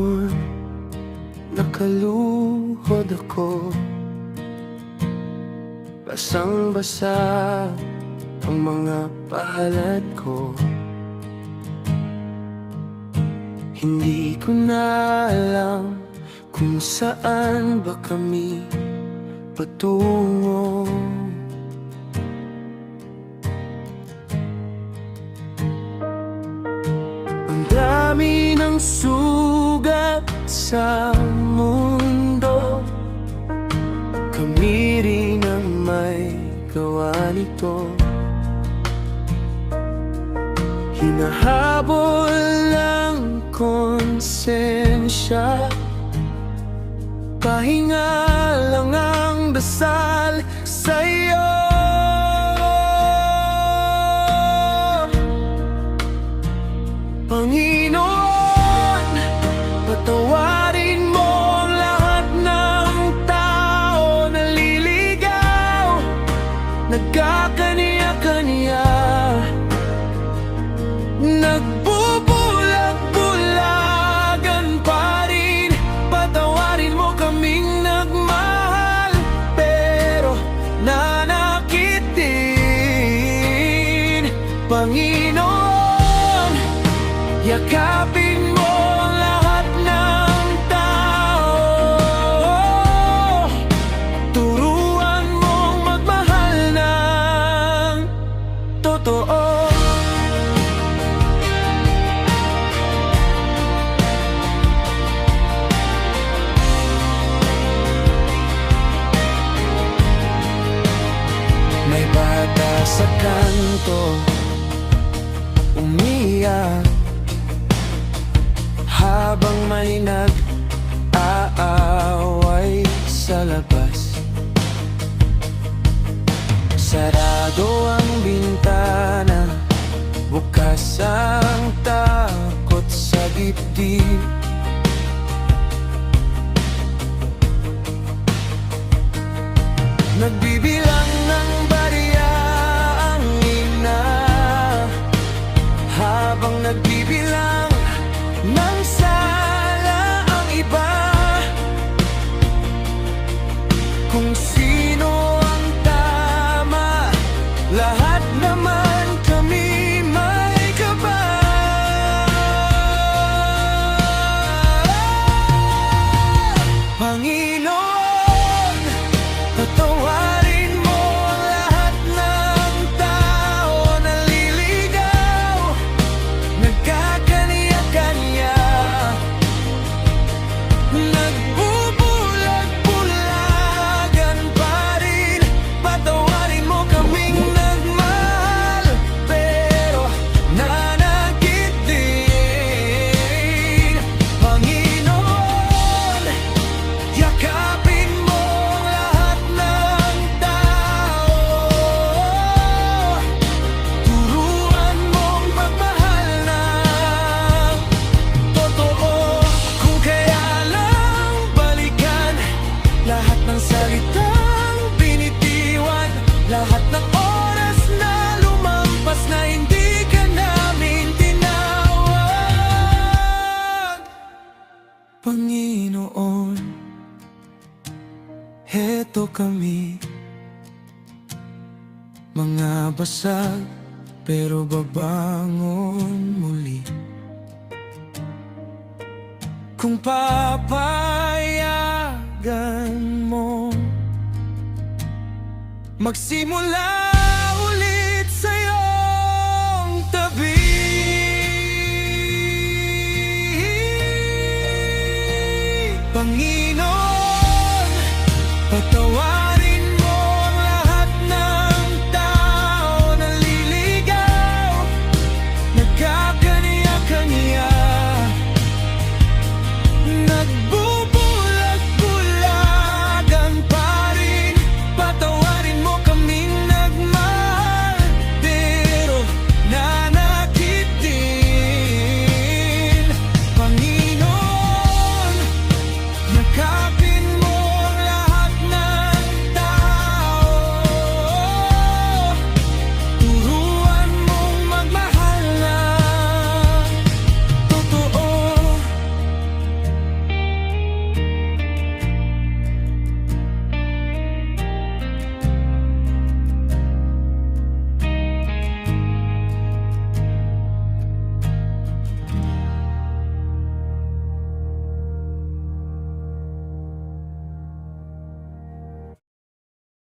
Noon, nakaluhod ako, basang-basa ang mga palad ko. Hindi ko na alam kung saan ba kami patungo. Ang dami ng sugat sa mundo, kami rin ang may gawa nito. Hinahabol ang konsensya, pahinga lang ang dasal sa'yo. Panginoon, patawarin mo ang lahat ng tao na naliligaw, nagkakaniya-kaniya, nagbubulag-bulagan pa rin. Patawarin mo kaming nagmahal, pero nanakit din. Panginoon, yakapin mo ang lahat ng tao, turuan mong magmahal ng totoo. May bata sa kanto, umiyak habang may nag-aaway sa labas. Sarado ang bintana, bukas ang takot sa dibdib. Nagbibilang ng barya ang ina, habang nagbibilang ng sala ang iba. Kung sino ang tama, lahat naman kami may kaba. Panginoon, patawarin mo ang lahat ng tao na naliligaw, nagkakaniya-kaniya, nagbubulag-bulagan pa rin. Patawarin mo kaming nagmahal, pero nanakit din. Panginoon, yakapin mo ang lahat ng tao, turuan mong magmahal ng totoo. Kung kaya lang balikan lahat ng salitang binitiwan, lahat ng oras na lumampas na hindi ka namin tinawag. Panginoon, heto kami, mga basag pero babangon muli. Kung papayagan mo, magsimula ulit sa iyong tabi. Panginoon,